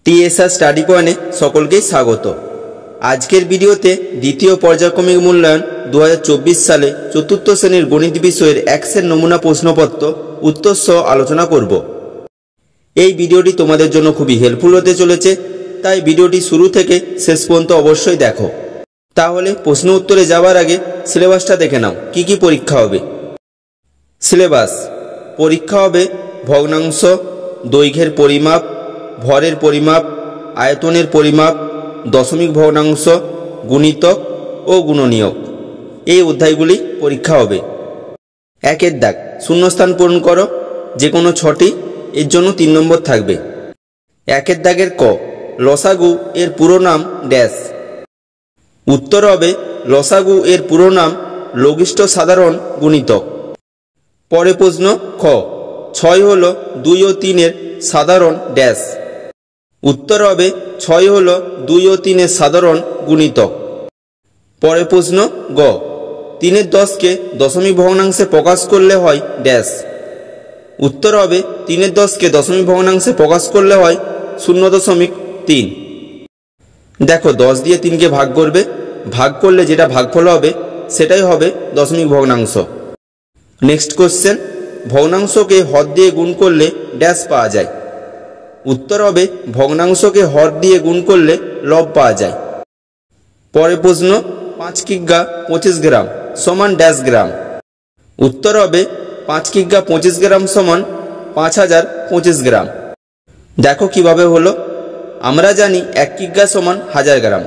TSR study পয়েন্টে সকলকেই স্বাগত। আজকের ভিডিওতে দ্বিতীয় পর্যায়ক্রমিক মূল্যায়ন 2024 সালে চতুর্থ শ্রেণীর গণিত বিষয়ের এক্সের নমুনা প্রশ্নপত্র উত্তর সহ আলোচনা করব। এই ভিডিওটি তোমাদের জন্য খুবই হেল্পফুল হতে চলেছে, তাই ভিডিওটি শুরু থেকে শেষ পর্যন্ত অবশ্যই দেখো। তাহলে প্রশ্ন উত্তরে যাওয়ার আগে সিলেবাসটা দেখে নাও, কি কি পরীক্ষা হবে। সিলেবাস: পরীক্ষা হবে ভগ্নাংশ, দৈর্ঘ্যের পরিমাপ, ভরের পরিমাপ, আয়তনের পরিমাপ, দশমিক ভগ্নাংশ, গুণিতক ও গুণনীয়ক। এই অধ্যায়গুলি পরীক্ষা হবে। একের দাগ, শূন্যস্থান পূরণ করো, যে কোনো 6টি, এর জন্য 3 নম্বর থাকবে। একের দাগের ক, লসাগু এর পুরো নাম ড্যাশ। উত্তর হবে লসাগু এর পুরো নাম লঘিষ্ঠ সাধারণ গুণিতক। পরে প্রশ্ন খ, 6 হল 2 ও 3 এর সাধারণ ড্যাশ। উত্তর হবে 6 হল 2 ও 3 এর সাধারণ গুণিতক। পরে প্রশ্ন গ, 3 10কে দশমিক ভগ্নাংশে প্রকাশ করলে হয় ড্যাশ। উত্তর হবে 3 10কে দশমিক ভগ্নাংশে প্রকাশ করলে হয় 0.3। দেখো 10 দিয়ে 3কে ভাগ করবে, ভাগ করলে যেটা ভাগফল হবে সেটাই হবে দশমিক ভগ্নাংশ। নেক্সট কোশ্চেন, ভগ্নাংশকে হর দিয়ে গুণ করলে ড্যাশ পাওয়া যায়। উত্তর হবে ভগ্নাংশকে হর দিয়ে গুণ করলে লব পাওয়া যায়। পরে প্রশ্ন, 5 কিগ্রা 25 গ্রাম সমান ড্যাশ গ্রাম। উত্তর হবে 5 কিগ্রা 25 গ্রাম সমান 5025 গ্রাম। দেখো কিভাবে হলো। আমরা জানি 1 কিগ্রা সমান 1000 গ্রাম,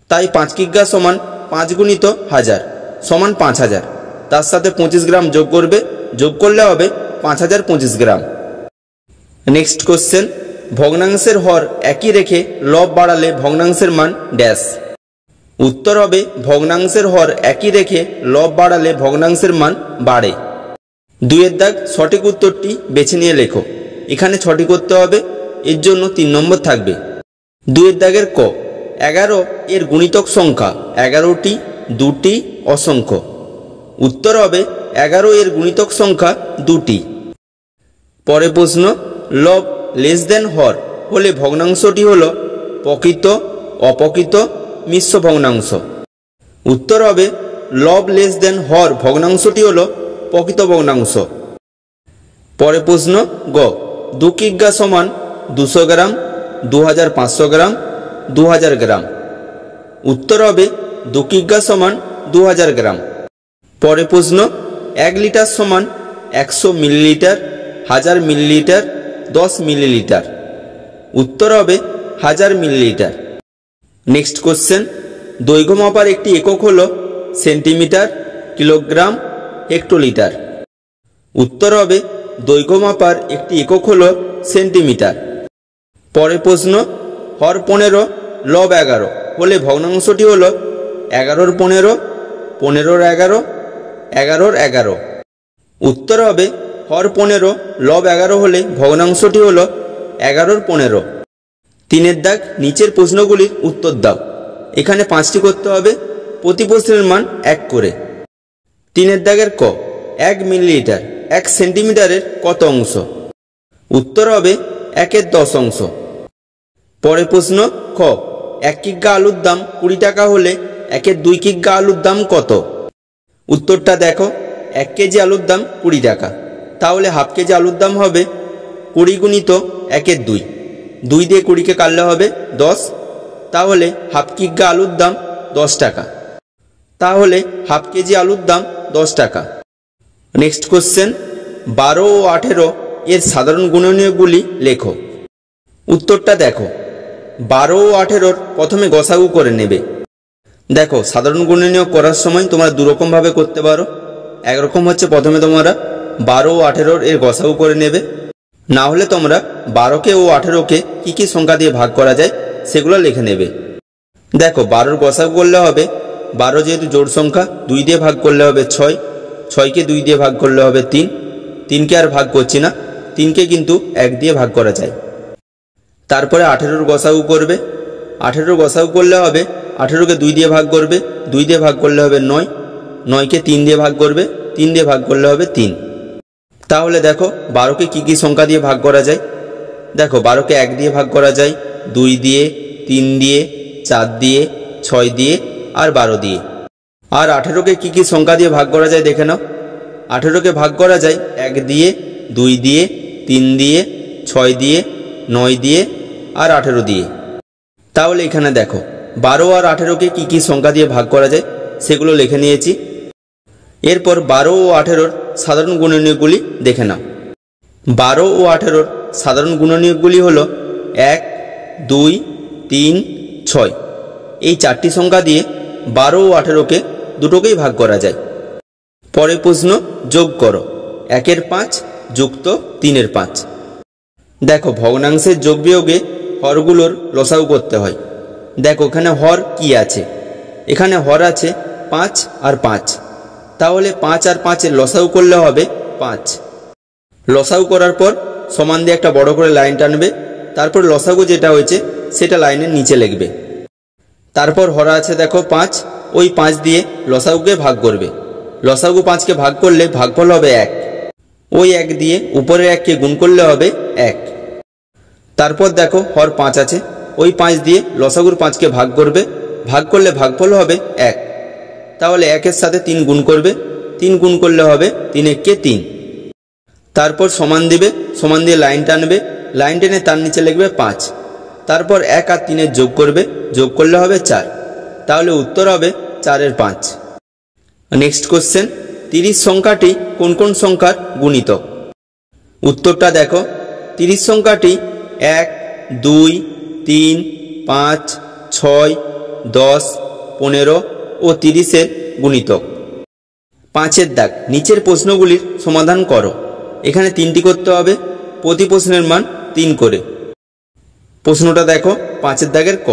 তাই 5 কিগ্রা সমান 5 গুণিত 1000 সমান 5000। তার সাথে 25 গ্রাম যোগ করবে, যোগ করলে হবে 5025 গ্রাম। নেক্সট কোশ্চেন, ভগ্নাংশের হর একই রেখে লব বাড়ালে ভগ্নাংশের মান ড্যাশ। উত্তর হবে ভগ্নাংশের হর একই রেখে লব বাড়ালে ভগ্নাংশের মান বাড়ে। 2 দাগ, সঠিক উত্তরটি বেছে নিয়ে লেখো। এখানে 6টি করতে হবে, এর জন্য 3 নম্বর থাকবে। 2 দাগের ক, 11 এর গুণিতক সংখ্যা 11টি, 2টি অসংখ্য। উত্তর হবে 11 এর গুণিতক সংখ্যা 2টি। পরে প্রশ্ন, লব লেস দেন হর হলে ভগ্নাংশটি হল প্রকৃত, অপ্রকৃত, মিশ্র ভগ্নাংশ। উত্তর হবে লব লেস দেন হর ভগ্নাংশটি হল প্রকৃত ভগ্নাংশ। পরে প্রশ্ন গ, 2 কিগ্রা সমান 200 গ্রাম, 2500 গ্রাম, 2000 গ্রাম। উত্তর হবে 2 কিগ্রা সমান 2000 গ্রাম। পরে প্রশ্ন, 1 লিটার সমান 100 মিলিলিটার, 1000 মিলিলিটার, 10 মিলিলিটার। উত্তর হবে 1000 মিলিলিটার। নেক্সট কোশ্চেন, দৈর্ঘ্য মাপার একটি একক হল সেন্টিমিটার, কিলোগ্রাম, হেক্টোলিটার। উত্তর হবে দৈর্ঘ্য মাপার একটি একক হল সেন্টিমিটার। পরে প্রশ্ন, হর 15 লব 11 হলে ভগ্নাংশটি হল 11 15, 15 11, 11 11। উত্তর হবে হর 15 লব 11 হলে ভগ্নাংশটি হল 11 15। 3 দাগ, নিচের প্রশ্নগুলির উত্তর দাও। এখানে 5টি করতে হবে, প্রতি প্রশ্নের মান 1 করে। 3 দাগের ক, 1 মিলিলিটার 1 সেন্টিমিটারের কত অংশ? উত্তর হবে 1/10 অংশ। পরে প্রশ্ন খ, 1 কিগ্রা আলুর দাম 20 টাকা হলে 1/2 কিগ্রা আলুর দাম কত? উত্তরটা দেখো, 1 কেজি আলুর দাম 20 টাকা, তাহলে হাফ কেজি আলুর দাম হবে 20 গুণিত 1/2। 2 দিয়ে 20কে কাটলে হবে 10, তাহলে হাফ কিগ্রা আলুর দাম 10 টাকা, তাহলে হাফ কেজি আলুর দাম 10 টাকা। নেক্সট কোশ্চেন, 12 ও 18 এর সাধারণ গুণনীয়কগুলি লেখো। উত্তরটা দেখো, 12 ও 18 প্রথমে গসাগু করে নেবে। দেখো সাধারণ গুণনীয়ক করার সময় তোমরা দুরকমভাবে করতে পারো। একরকম হচ্ছে প্রথমে তোমরা 12 ও 18 এর গসাগু করে নেবে, না হলে তোমরা 12কে ও 18কে কি কি সংখ্যা দিয়ে ভাগ করা যায় সেগুলো লিখে নেবে। দেখো 12 গসাগু করলে হবে, 12 যেহেতু জোড় সংখ্যা, 2 দিয়ে ভাগ করলে হবে 6, 6কে 2 দিয়ে ভাগ করলে হবে 3, 3কে আর ভাগ করছি না, 3কে কিন্তু 1 দিয়ে ভাগ করা যায়। তারপরে 18 গসাগু করবে, 18 গসাগু করলে হবে 18কে 2 দিয়ে ভাগ করবে, 2 দিয়ে ভাগ করলে হবে 9, 9কে 3 দিয়ে ভাগ করবে, 3 দিয়ে ভাগ করলে হবে 3। তাহলে দেখো 12কে কি কি সংখ্যা দিয়ে ভাগ করা যায়। দেখো 12কে 1 দিয়ে ভাগ করা যায়, 2 দিয়ে, 3 দিয়ে, 4 দিয়ে, 6 দিয়ে আর 12 দিয়ে। আর 18কে কী কী সংখ্যা দিয়ে ভাগ করা যায় দেখে নাও। 18কে ভাগ করা যায় 1 দিয়ে, 2 দিয়ে, 3 দিয়ে, 6 দিয়ে, 9 দিয়ে আর 18 দিয়ে। তাহলে এখানে দেখো 12 আর 18কে কী কী সংখ্যা দিয়ে ভাগ করা যায় সেগুলো লিখে নিয়েছি। এরপর 12 ও 18র সাধারণ গুণনীয়কগুলি দেখে নাও। 12 ও 18র সাধারণ গুণনীয়কগুলি হলো 1, 2, 3, 6। এই 4টি সংখ্যা দিয়ে 12 ও 18কে দুটোকেই ভাগ করা যায়। পরের প্রশ্ন, যোগ করো 1-এর 5 যুক্ত 3-এর 5। দেখো ভগ্নাংশের যোগ বিয়োগে হরগুলোর লসাগু করতে হয়। দেখো এখানে হর কি আছে, এখানে হর আছে 5 আর 5। তাহলে 5 আর 5-এর লসাগু করলে হবে 5। লসাগু করার পর সমান দিয়ে একটা বড় করে লাইন টানবে, তারপর লসাগু যেটা হয়েছে সেটা লাইনের নিচে লিখবে। তারপর হরা আছে দেখো 5, ওই 5 দিয়ে লসাগুকে ভাগ করবে। লসাগু 5কে ভাগ করলে ভাগফল হবে 1। ওই 1 দিয়ে উপরের 1কে গুণ করলে হবে 1। তারপর দেখো হর 5 আছে, ওই 5 দিয়ে লসাগুর 5কে ভাগ করবে, ভাগ করলে ভাগফল হবে 1। তাহলে 1-এর সাথে 3 গুণ করবে, 3 গুণ করলে হবে 3-1-কে 3। তারপর সমান দিবে, সমান দিয়ে লাইন টানবে, লাইন টেনে তার নিচে লিখবে 5। তারপর 1 আর 3-এর যোগ করবে, যোগ করলে হবে 4। তাহলে উত্তর হবে 4-এর 5। নেক্সট কোশ্চেন, 30 সংখ্যাটি কোন কোন সংখ্যার গুণিতক? উত্তরটা দেখো, 30 সংখ্যাটি 1, 2, 3, 5, 6, 10, 15 ও 30-এর গুণিতক। 5-এর দাগ, নিচের প্রশ্নগুলির সমাধান করো। এখানে 3টি করতে হবে, প্রতি প্রশ্নের মান 3 করে। প্রশ্নটা দেখো 5-এর দাগের ক।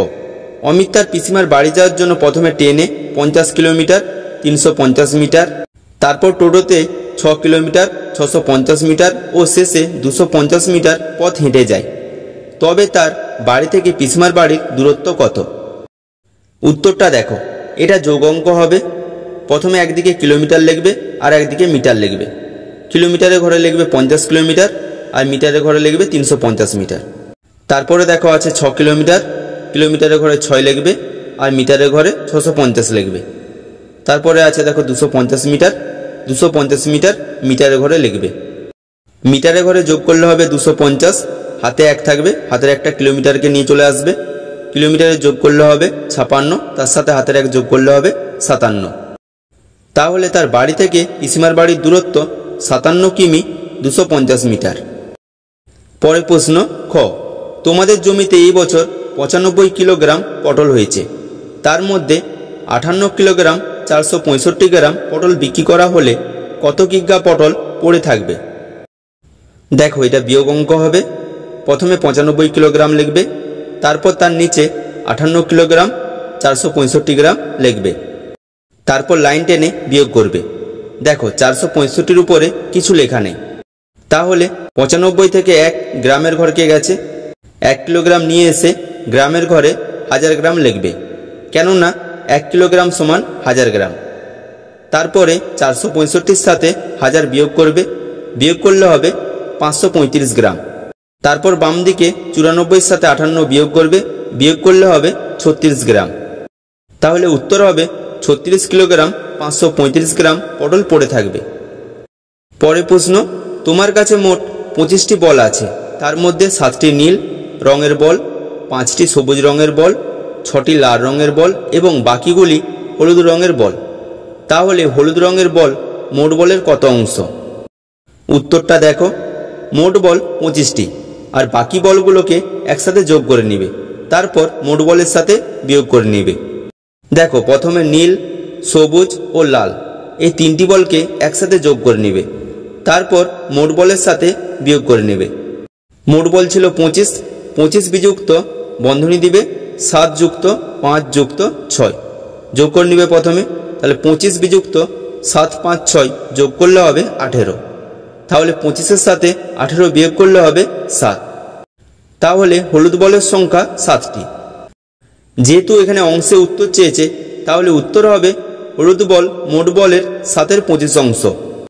অমিত তার পিসিমার বাড়ি যাওয়ার জন্য প্রথমে ট্রেনে 50 কিলোমিটার 350 মিটার, তারপর টোটোতে 6 কিলোমিটার 650 মিটার ও শেষে 250 মিটার পথ হেঁটে যায়। তবে তার বাড়ি থেকে পিসিমার বাড়ির দূরত্ব কত? উত্তরটা দেখো, এটা যোগ অঙ্ক হবে। প্রথমে একদিকে কিলোমিটার লিখবে আর একদিকে মিটার লিখবে। কিলোমিটারের ঘরে লিখবে 50 কিলোমিটার আর মিটারের ঘরে লিখবে 350 মিটার। তারপরে দেখো আছে 6 কিলোমিটার, কিলোমিটারের ঘরে 6 লিখবে আর মিটারের ঘরে 650 লিখবে। তারপরে আছে দেখো 250 মিটার, 250 মিটার মিটারের ঘরে লিখবে। মিটারের ঘরে যোগ করলে হবে 250, হাতে 1 থাকবে, হাতের একটা কিলোমিটারকে নিয়ে চলে আসবে। কিলোমিটারে যোগ করলে হবে 56, তার সাথে হাতের 1 যোগ করলে হবে 57। তাহলে তার বাড়ি থেকে পিসিমার বাড়ির দূরত্ব 57 কিমি 250 মিটার। পরের প্রশ্ন খ, তোমাদের জমিতে এই বছর 95 কিলোগ্রাম পটল হয়েছে, তার মধ্যে 58 কিলোগ্রাম 465 গ্রাম পটল বিক্রি করা হলে কত কিগ্রা পটল পড়ে থাকবে? দেখো এটা বিয়োগ অঙ্ক হবে। প্রথমে 95 কিলোগ্রাম লিখবে, তারপর তার নিচে 58 কিলোগ্রাম 465 গ্রাম লিখবে, তারপর লাইন টেনে বিয়োগ করবে। দেখো 465-র উপরে কিছু লেখা নেই, তাহলে 95 থেকে 1 গ্রামের ঘরকে গেছে, 1 কিলোগ্রাম নিয়ে এসে গ্রামের ঘরে 1000 গ্রাম লিখবে, কেননা 1 কিলোগ্রাম সমান 1000 গ্রাম। তারপরে 465-র সাথে 1000 বিয়োগ করবে, বিয়োগ করলে হবে 535 গ্রাম। তারপর বাম দিকে 94-র সাথে 58 বিয়োগ করবে, বিয়োগ করলে হবে 36 গ্রাম। তাহলে উত্তর হবে 36 কিলোগ্রাম 535 গ্রাম পটল পড়ে থাকবে। পরের প্রশ্ন, তোমার কাছে মোট 25টি বল আছে, তার মধ্যে 7টি নীল রঙের বল, 5টি সবুজ রঙের বল, 6টি লাল রঙের বল এবং বাকিগুলি হলুদ রঙের বল। তাহলে হলুদ রঙের বল মোট বলের কত অংশ? উত্তরটা দেখো, মোট বল 25টি আর বাকি বলগুলোকে একসাথে যোগ করে নিবে, তারপর মোট বলের সাথে বিয়োগ করে নিবে। দেখো প্রথমে নীল, সবুজ ও লাল এই 3টি বলকে একসাথে যোগ করে নিবে, তারপর মোট বলের সাথে বিয়োগ করে নেবে। মোট বল ছিল 25, 25 বিযুক্ত বন্ধনী দিবে 7 যুক্ত 5 যুক্ত 6 যোগ করে নিবে প্রথমে। তাহলে 25 বিযুক্ত 7, 5, 6 যোগ করলে হবে 18। তাহলে 25-এর সাথে 18 বিয়োগ করলে হবে 7। তাহলে হলুদ বলের সংখ্যা 7টি। যেহেতু এখানে অংশে উত্তর চেয়েছে, তাহলে উত্তর হবে হলুদ বল মোট বলের 7-এর 25 অংশ।